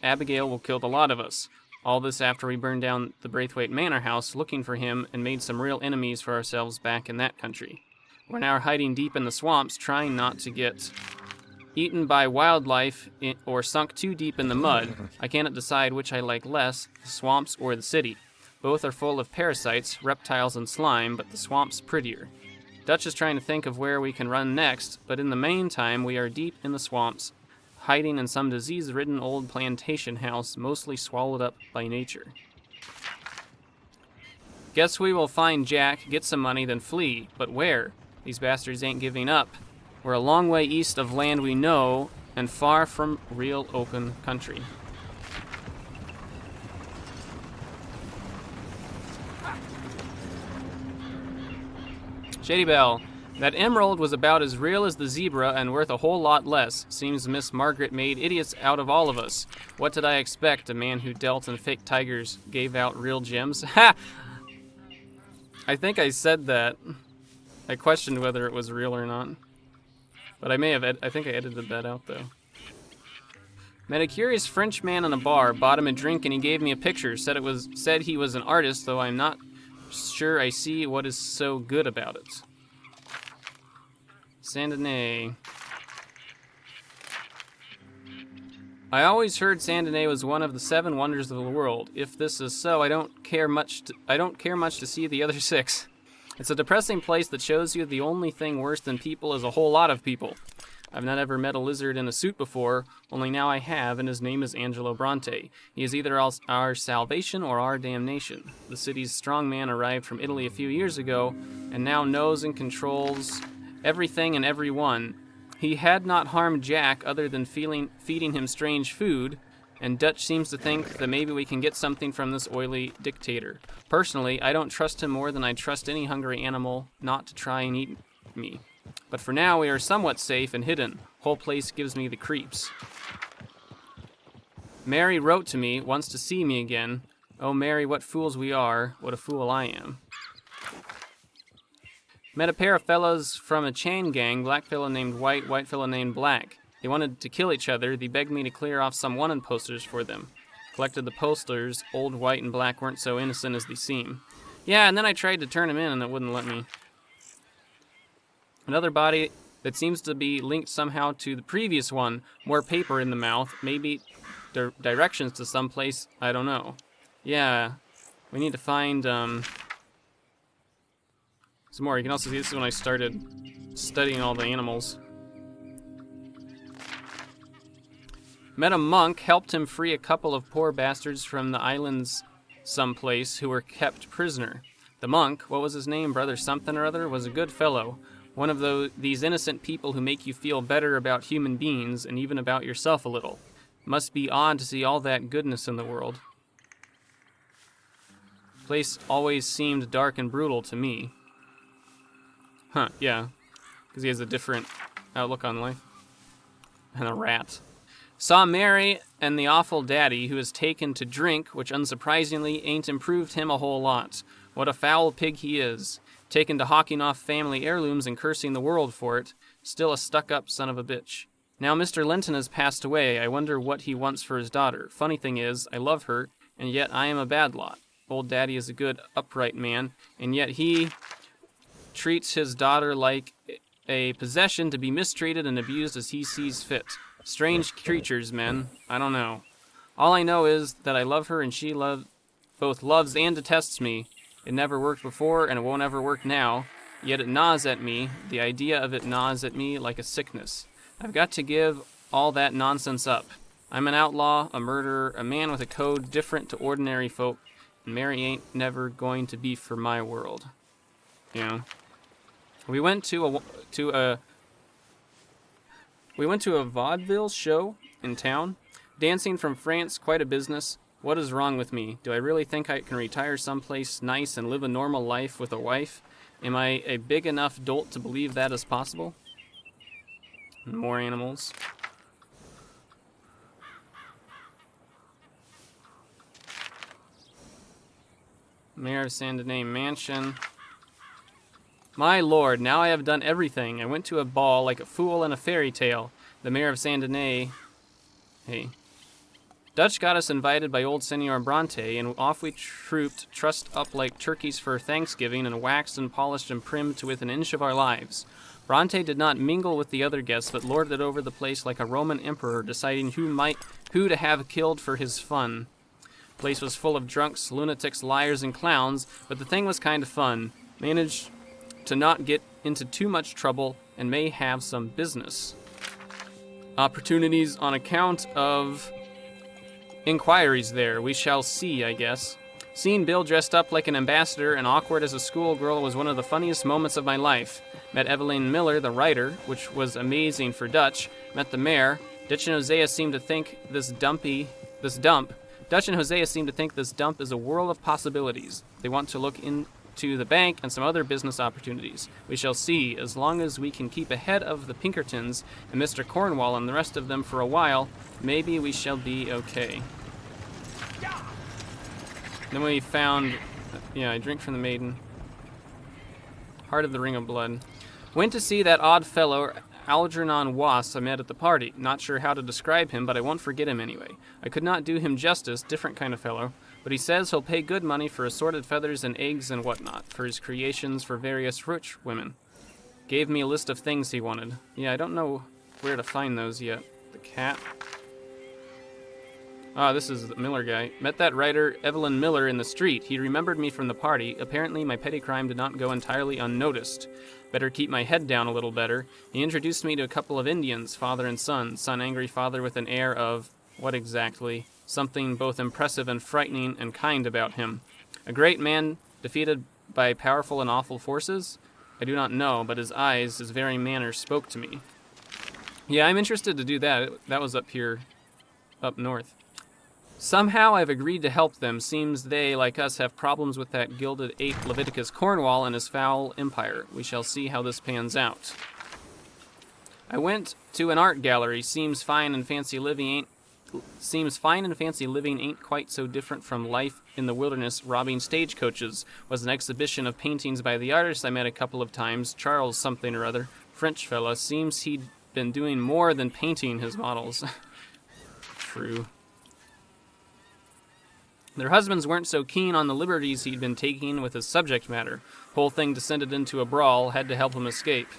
[SPEAKER 1] Abigail will kill the lot of us. All this after we burned down the Braithwaite Manor house looking for him and made some real enemies for ourselves back in that country. We're now hiding deep in the swamps, trying not to get eaten by wildlife or sunk too deep in the mud. I cannot decide which I like less, the swamps or the city. Both are full of parasites, reptiles, and slime, but the swamp's prettier. Dutch is trying to think of where we can run next, but in the meantime, we are deep in the swamps, hiding in some disease-ridden old plantation house, mostly swallowed up by nature. Guess we will find Jack, get some money, then flee. But where? These bastards ain't giving up. We're a long way east of land we know, and far from real open country. Shady Belle. That emerald was about as real as the zebra and worth a whole lot less. Seems Miss Margaret made idiots out of all of us. What did I expect? A man who dealt in fake tigers gave out real gems? Ha! I think I said that. I questioned whether it was real or not. But I think I edited that out though. Met a curious French man in a bar, bought him a drink and he gave me a picture. Said he was an artist, though I'm not sure I see what is so good about it. Saint Denis. I always heard Saint Denis was one of the 7 wonders of the world. If this is so, I don't care much to see the other 6. It's a depressing place that shows you the only thing worse than people is a whole lot of people. I've not ever met a lizard in a suit before, only now I have, and his name is Angelo Bronte. He is either our salvation or our damnation. The city's strong man arrived from Italy a few years ago, and now knows and controls everything and everyone. He had not harmed Jack other than feeding him strange food, and Dutch seems to think that maybe we can get something from this oily dictator. Personally, I don't trust him more than I trust any hungry animal not to try and eat me. But for now, we are somewhat safe and hidden. Whole place gives me the creeps. Mary wrote to me, wants to see me again. Oh, Mary, what fools we are. What a fool I am. Met a pair of fellows from a chain gang, black fellow named White, white fellow named Black. They wanted to kill each other. They begged me to clear off some wanted posters for them. Collected the posters. Old White and Black weren't so innocent as they seem. Yeah, and then I tried to turn them in and it wouldn't let me. Another body that seems to be linked somehow to the previous one. More paper in the mouth. Maybe directions to someplace. I don't know. Yeah, we need to find some more. You can also see this is when I started studying all the animals. Met a monk, helped him free a couple of poor bastards from the islands someplace who were kept prisoner. The monk, what was his name, Brother something or other, was a good fellow. One of these innocent people who make you feel better about human beings and even about yourself a little. Must be odd to see all that goodness in the world. The place always seemed dark and brutal to me. Huh, yeah. Because he has a different outlook on life. And a rat. Saw Mary and the awful daddy who has taken to drink, which unsurprisingly ain't improved him a whole lot. What a foul pig he is. Taken to hawking off family heirlooms and cursing the world for it. Still a stuck-up son of a bitch. Now Mr. Linton has passed away. I wonder what he wants for his daughter. Funny thing is, I love her, and yet I am a bad lot. Old daddy is a good, upright man, and yet he treats his daughter like a possession to be mistreated and abused as he sees fit. Strange creatures, men. I don't know. All I know is that I love her and she both loves and detests me. It never worked before and it won't ever work now. Yet it gnaws at me. The idea of it gnaws at me like a sickness. I've got to give all that nonsense up. I'm an outlaw, a murderer, a man with a code different to ordinary folk, and Mary ain't never going to be for my world. Yeah. We went to a vaudeville show in town. Dancing from France, quite a business. What is wrong with me? Do I really think I can retire someplace nice and live a normal life with a wife? Am I a big enough dolt to believe that is possible? More animals. Mayor of Saint Denis Mansion. My lord, now I have done everything. I went to a ball like a fool in a fairy tale. The mayor of Saint Denis... Hey. Dutch got us invited by old Senor Bronte, and off we trooped, trussed up like turkeys for Thanksgiving, and waxed and polished and primed to within an inch of our lives. Bronte did not mingle with the other guests, but lorded over the place like a Roman emperor, deciding who to have killed for his fun. The place was full of drunks, lunatics, liars, and clowns, but the thing was kind of fun. Managed to not get into too much trouble, and may have some business opportunities on account of inquiries there. We shall see, I guess. Seeing Bill dressed up like an ambassador and awkward as a schoolgirl was one of the funniest moments of my life. Met Evelyn Miller, the writer, which was amazing for Dutch. Met the mayor. Dutch and Hosea seemed to think this dump is a world of possibilities. They want to look into the bank and some other business opportunities. We shall see. As long as we can keep ahead of the Pinkertons and Mr. Cornwall and the rest of them for a while, maybe we shall be okay. Then we found, I drink from the maiden. Heart of the Ring of Blood. Went to see that odd fellow, Algernon Wass, I met at the party. Not sure how to describe him, but I won't forget him anyway. I could not do him justice, different kind of fellow, but he says he'll pay good money for assorted feathers and eggs and whatnot, for his creations for various rich women. Gave me a list of things he wanted. Yeah, I don't know where to find those yet. The cat. Ah, this is the Miller guy. Met that writer, Evelyn Miller, in the street. He remembered me from the party. Apparently, my petty crime did not go entirely unnoticed. Better keep my head down a little better. He introduced me to a couple of Indians, father and son. Son angry father with an air of... what exactly? Something both impressive and frightening and kind about him. A great man defeated by powerful and awful forces? I do not know, but his eyes, his very manner spoke to me. Yeah, I'm interested to do that. That was up here, up north. Somehow I've agreed to help them. Seems they, like us, have problems with that gilded ape Leviticus Cornwall and his foul empire. We shall see how this pans out. I went to an art gallery. Seems fine and fancy living ain't quite so different from life in the wilderness robbing stagecoaches. Was an exhibition of paintings by the artist I met a couple of times. Charles something or other. French fella. Seems he'd been doing more than painting his models. True. Their husbands weren't so keen on the liberties he'd been taking with his subject matter. Whole thing descended into a brawl, had to help him escape.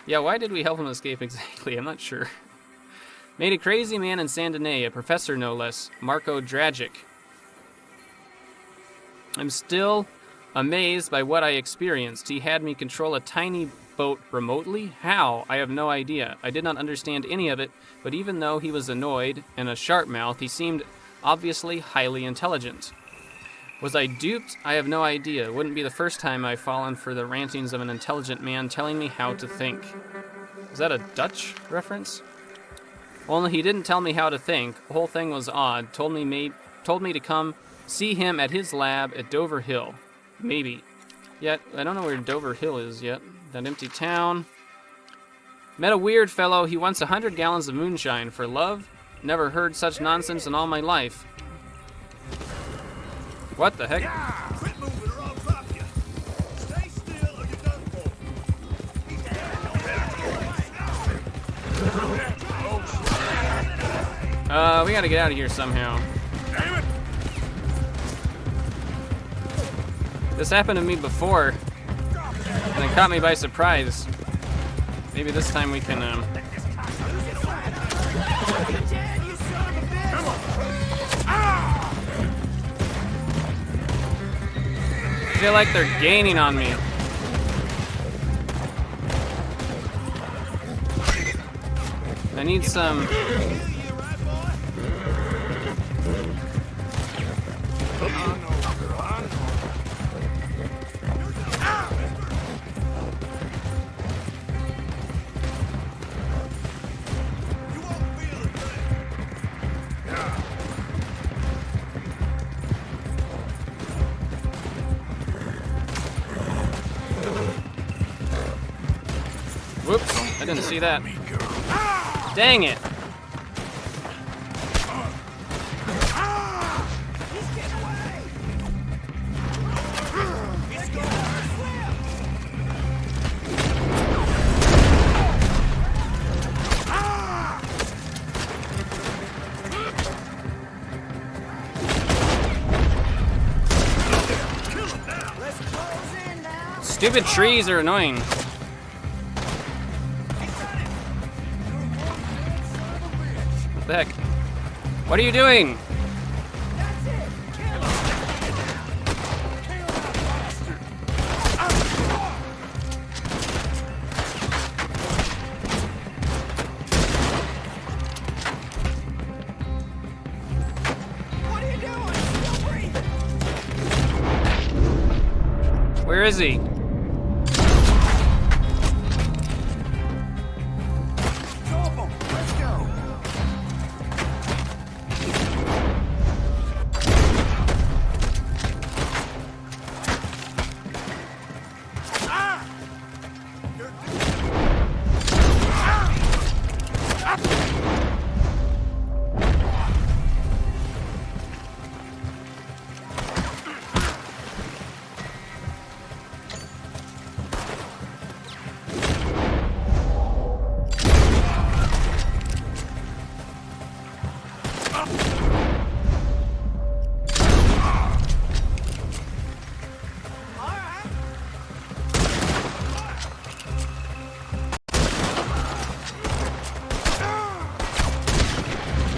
[SPEAKER 1] Yeah, why did we help him escape exactly? I'm not sure. Made a crazy man in Saint Denis, a professor no less, Marco Dragic. I'm still amazed by what I experienced. He had me control a tiny boat remotely? How? I have no idea. I did not understand any of it, but even though he was annoyed and a sharp mouth, he seemed obviously highly intelligent. Was I duped? I have no idea. Wouldn't be the first time I've fallen for the rantings of an intelligent man telling me how to think. Is that a Dutch reference? Only he didn't tell me how to think. The whole thing was odd. Told me to come see him at his lab at Dover Hill. Maybe. Yet, I don't know where Dover Hill is yet. That empty town. Met a weird fellow. He wants 100 gallons of moonshine for love. Never heard such nonsense in all my life. What the heck?
[SPEAKER 11] Quit moving or I'll drop you. Stay still or you're done for.
[SPEAKER 1] We gotta get out of here somehow.
[SPEAKER 11] Damn it!
[SPEAKER 1] This happened to me before, and it caught me by surprise. Maybe this time we can, I feel like they're gaining on me. I need some... Whoops, I didn't see that. Dang it! Stupid trees are annoying. What the heck? What are you doing? Where is he?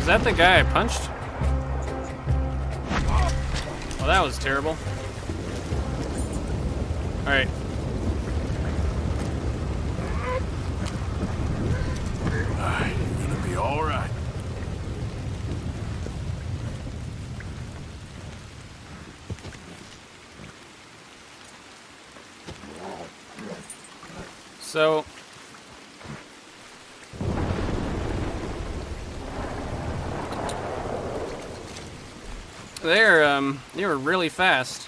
[SPEAKER 1] Is that the guy I punched? Well, that was terrible. Alright.
[SPEAKER 2] You're gonna be alright.
[SPEAKER 1] So... they were really fast.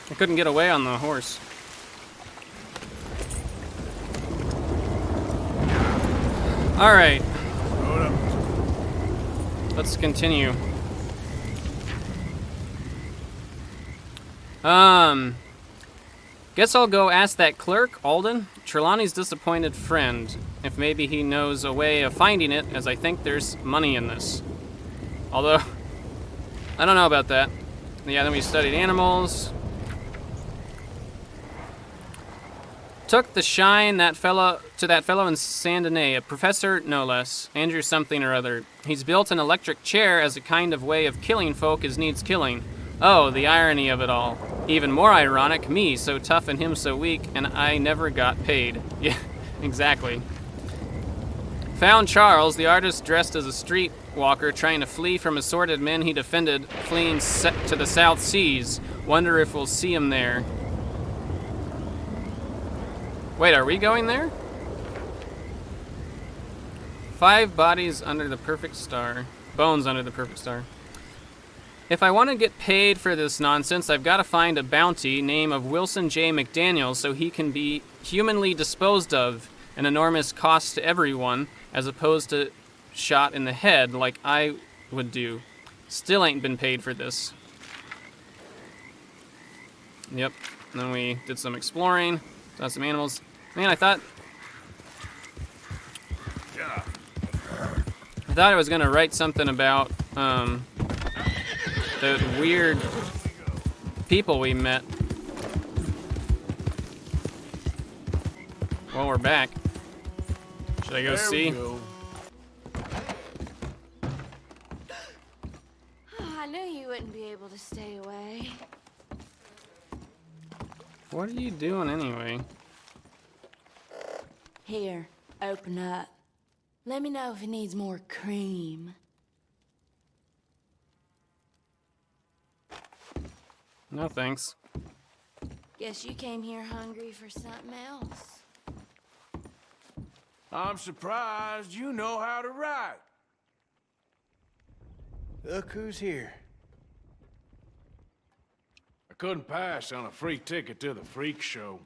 [SPEAKER 1] I couldn't get away on the horse. All right. Let's continue. Guess I'll go ask that clerk, Alden, Trelawny's disappointed friend, if maybe he knows a way of finding it, as I think there's money in this. Although, I don't know about that. Yeah, then we studied animals. Took the shine to that fellow in Saint Denis, a professor no less, Andrew something or other. He's built an electric chair as a kind of way of killing folk as needs killing. Oh, the irony of it all. Even more ironic, me so tough and him so weak, and I never got paid. Yeah, exactly. Found Charles, the artist dressed as a street walker trying to flee from assorted men he defended, fleeing to the South Seas. Wonder if we'll see him there. Wait, are we going there? 5 bodies under the perfect star. Bones under the perfect star. If I want to get paid for this nonsense, I've got to find a bounty name of Wilson J. McDaniel so he can be humanly disposed of, an enormous cost to everyone, as opposed to shot in the head like I would do. Still ain't been paid for this. Yep. And then we did some exploring, saw some animals. Man, I thought I was gonna write something about the weird people we met. Well, we're back. Should I go see?
[SPEAKER 4] Oh, I knew you wouldn't be able to stay away.
[SPEAKER 1] What are you doing anyway?
[SPEAKER 4] Here, open up. Let me know if it needs more cream.
[SPEAKER 1] No thanks.
[SPEAKER 4] Guess you came here hungry for something else.
[SPEAKER 2] I'm surprised you know how to ride.
[SPEAKER 13] Look who's here.
[SPEAKER 2] I couldn't pass on a free ticket to the freak show.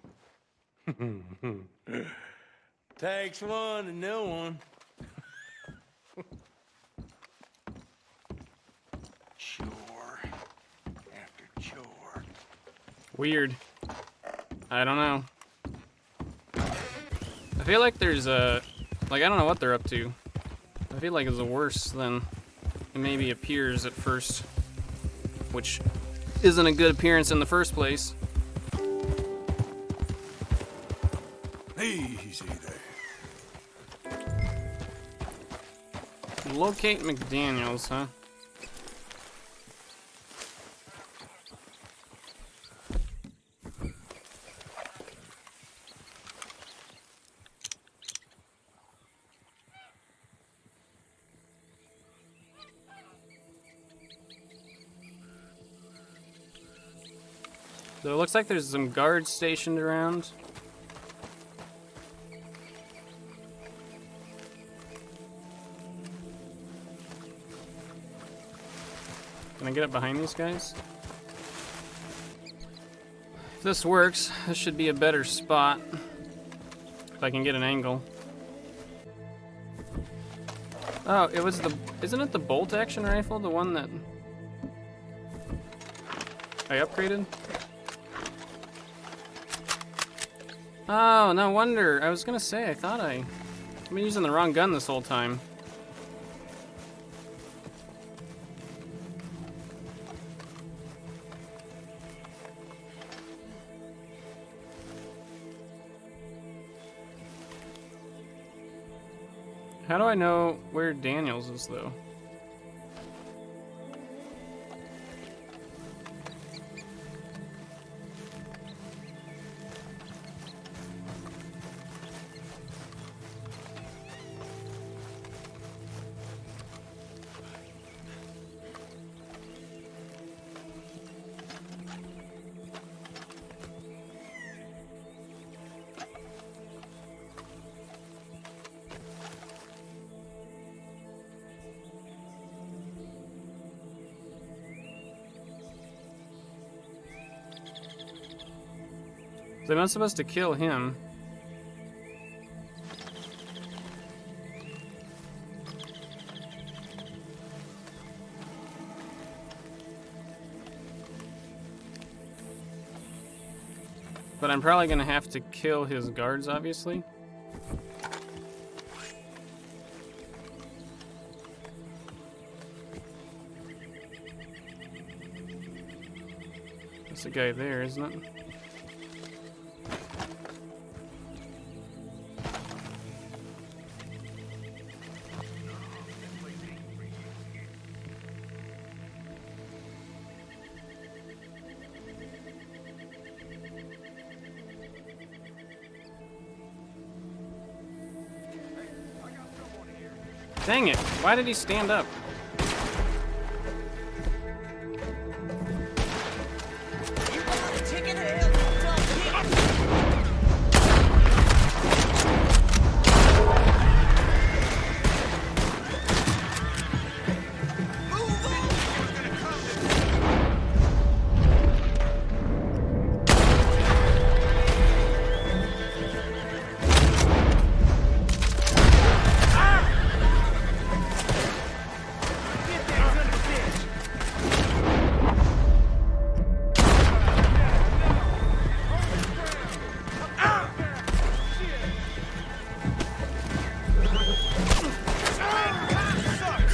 [SPEAKER 13] Takes one to know one. Chore after chore.
[SPEAKER 1] Weird. I don't know. I feel like there's a... Like, I don't know what they're up to. I feel like it's worse than it maybe appears at first. Which isn't a good appearance in the first place.
[SPEAKER 2] Easy there.
[SPEAKER 1] Locate McDaniels, huh? So it looks like there's some guards stationed around. Can I get up behind these guys? If this works, this should be a better spot. If I can get an angle. Oh, it was the... Isn't it the bolt action rifle? The one that I upgraded? Oh, no wonder. I was gonna say, I've been using the wrong gun this whole time. How do I know where Daniels is, though? So I'm not supposed to kill him. But I'm probably gonna have to kill his guards, obviously. There's a guy there, isn't it? Dang it, why did he stand up?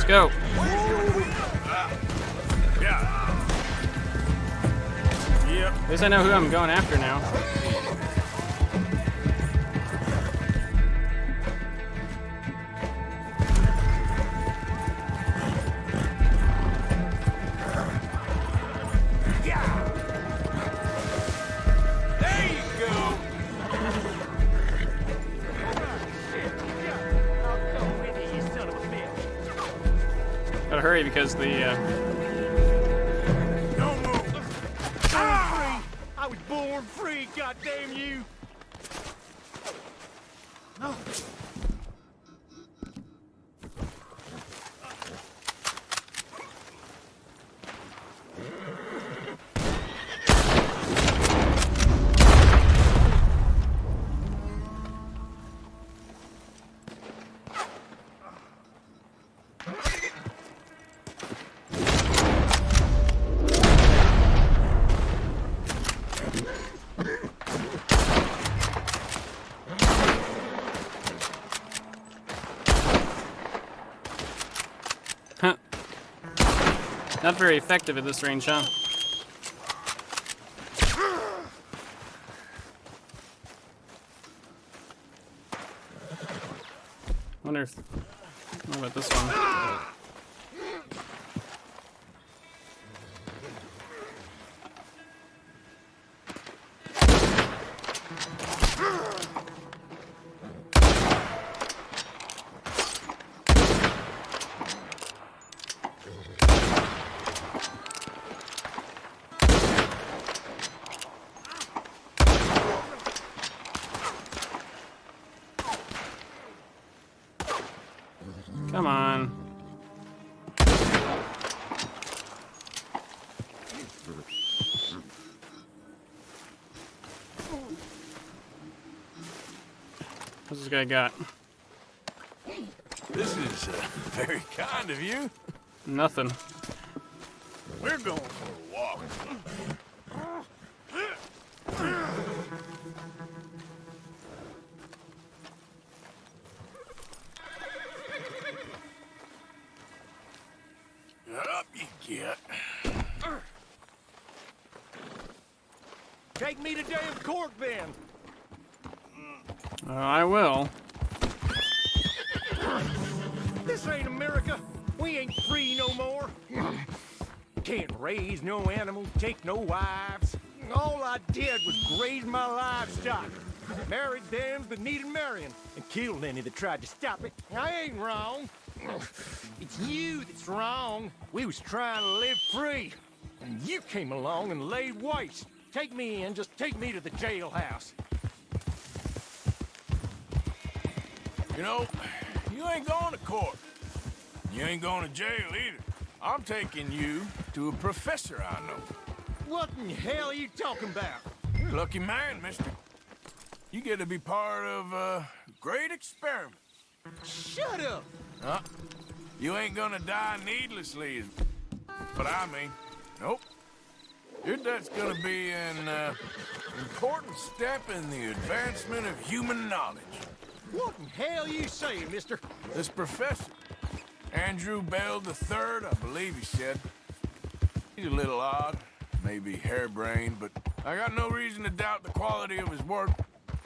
[SPEAKER 1] Go.
[SPEAKER 11] Yep.
[SPEAKER 1] At least I know who I'm going after now.
[SPEAKER 11] There you go.
[SPEAKER 1] Gotta hurry because the
[SPEAKER 11] Don't move.
[SPEAKER 8] Ah! I was born free, goddamn you! No.
[SPEAKER 1] not very effective at this range, huh? Wonder if. What about this one? Come on. What's this guy got?
[SPEAKER 11] This is very kind of you.
[SPEAKER 1] Nothing.
[SPEAKER 11] We're going for a walk. Up you get.
[SPEAKER 8] Take me to damn court, then.
[SPEAKER 1] I will.
[SPEAKER 13] This ain't America. We ain't free no more. Can't raise no animals, take no wives. All I did was graze my livestock. Married them that needed marrying, and killed any that tried to stop it. I ain't wrong. It's you that's wrong. We was trying to live free, and you came along and laid waste. Take me in, just take me to the jailhouse.
[SPEAKER 2] You know, you ain't going to court. You ain't going to jail either. I'm taking you to a professor I know.
[SPEAKER 13] What in hell are you talking about?
[SPEAKER 2] You're a lucky man, mister. You get to be part of a great experiment.
[SPEAKER 13] Shut up!
[SPEAKER 2] Huh? You ain't gonna die needlessly, is what I mean. Nope. Your death's gonna be an important step in the advancement of human knowledge.
[SPEAKER 13] What in hell you saying, mister?
[SPEAKER 2] This professor, Andrew Bell III, I believe he said. He's a little odd, maybe harebrained, but I got no reason to doubt the quality of his work.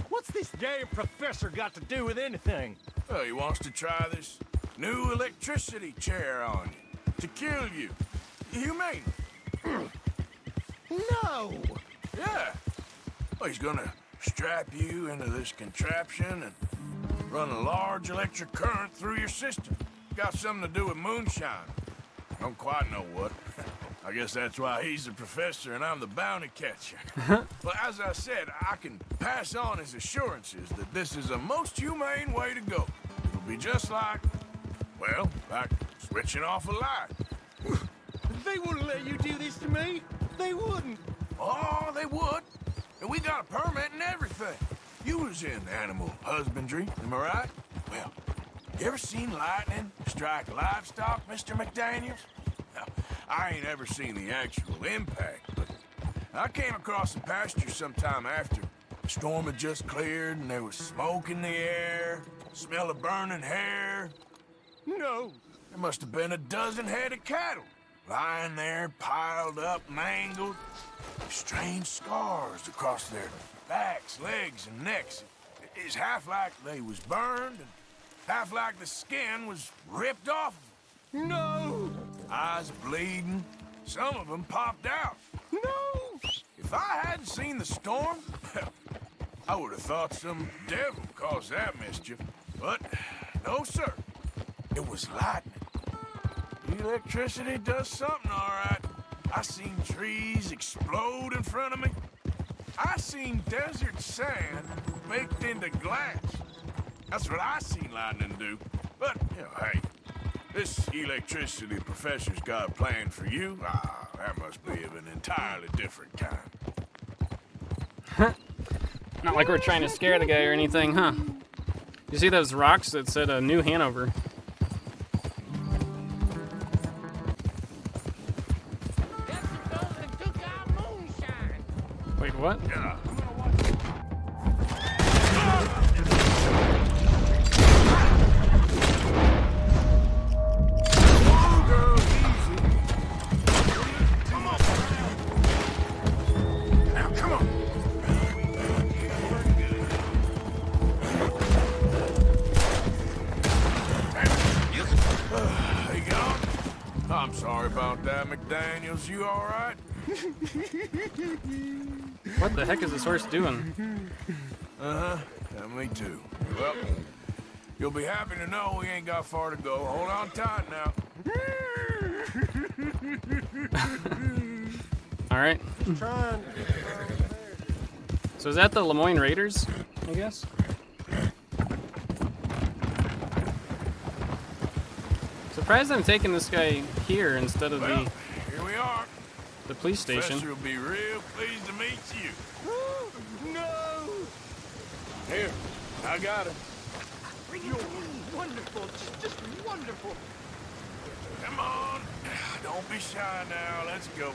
[SPEAKER 13] What's this damn professor got to do with anything?
[SPEAKER 2] Well, he wants to try this new electricity chair on you, to kill you. Humane.
[SPEAKER 13] No!
[SPEAKER 2] Yeah. Well, he's gonna strap you into this contraption and run a large electric current through your system. Got something to do with moonshine. Don't quite know what. I guess that's why he's the professor and I'm the bounty catcher. But as I said, I can pass on his assurances that this is a most humane way to go. It'll be just like, well, like switching off a light.
[SPEAKER 13] They wouldn't let you do this to me. They wouldn't.
[SPEAKER 2] Oh, they would. And we got a permit and everything. You was in animal husbandry, am I right? Well, you ever seen lightning strike livestock, Mr. McDaniels? Now, I ain't ever seen the actual impact, but I came across the pasture sometime after. The storm had just cleared and there was smoke in the air, smell of burning hair.
[SPEAKER 13] No.
[SPEAKER 2] There must have been a dozen head of cattle, lying there, piled up, mangled. Strange scars across their backs, legs, and necks. It's half like they was burned, and half like the skin was ripped off.
[SPEAKER 13] No!
[SPEAKER 2] Eyes bleeding. Some of them popped out.
[SPEAKER 13] No!
[SPEAKER 2] If I hadn't seen the storm, I would have thought some devil caused that mischief. But no, sir. It was lightning. Electricity does something, all right. I seen trees explode in front of me. I seen desert sand baked into glass. That's what I seen lightning do. But, you know, hey, this electricity professor's got a plan for you. Ah, that must be of an entirely different kind.
[SPEAKER 1] Not like we're trying to scare the guy or anything, huh? You see those rocks that said New Hanover? Wait, what?
[SPEAKER 2] Yeah. I'm sorry about that, McDaniels. You all right?
[SPEAKER 1] What the heck is this horse doing?
[SPEAKER 2] Uh-huh. Yeah, me too. Well, you'll be happy to know we ain't got far to go. Hold on tight now.
[SPEAKER 1] All right. So is that the Lemoyne Raiders, I guess? Surprised I'm taking this guy here instead of
[SPEAKER 2] Well, here we are.
[SPEAKER 1] the police station.
[SPEAKER 2] Professor will be real pleased to meet you.
[SPEAKER 13] No!
[SPEAKER 2] Here, I got it.
[SPEAKER 13] You're wonderful, just wonderful.
[SPEAKER 2] Come on. Don't be shy now. Let's go.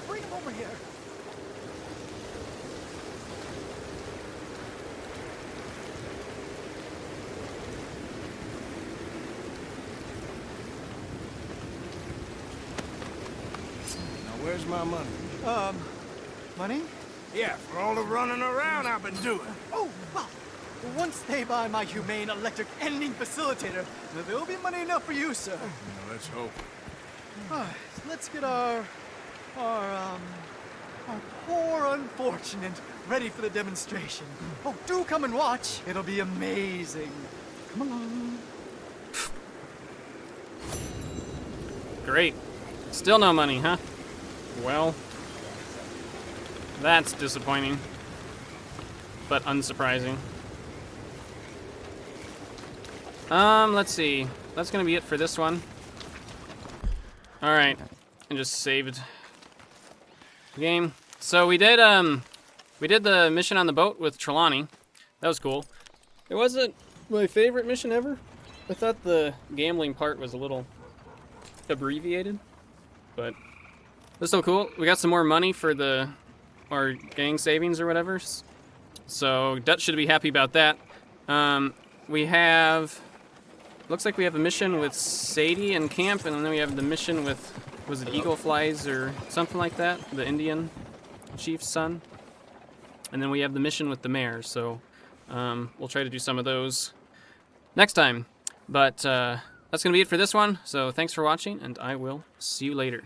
[SPEAKER 13] Bring him over here.
[SPEAKER 2] Now, where's my money?
[SPEAKER 12] Money?
[SPEAKER 13] Yeah, for all the running around I've been doing.
[SPEAKER 12] Oh, well, once they buy my humane electric ending facilitator, there'll be money enough for you, sir.
[SPEAKER 11] Well, let's hope.
[SPEAKER 12] Let's get our poor unfortunate ready for the demonstration. Oh, do come and watch. It'll be amazing. Come along.
[SPEAKER 1] Great. Still no money, huh? Well, that's disappointing, but unsurprising. Let's see. That's gonna be it for this one. All right, I just saved the game. So we did the mission on the boat with Trelawny. That was cool. It wasn't my favorite mission ever. I thought the gambling part was a little abbreviated, but that's still cool. We got some more money for our gang savings or whatever. So Dutch should be happy about that. Looks like we have a mission with Sadie and camp, and then we have the mission with, was it Eagle Flies or something like that? The Indian chief's son. And then we have the mission with the mayor, so we'll try to do some of those next time. But that's gonna be it for this one, so thanks for watching, and I will see you later.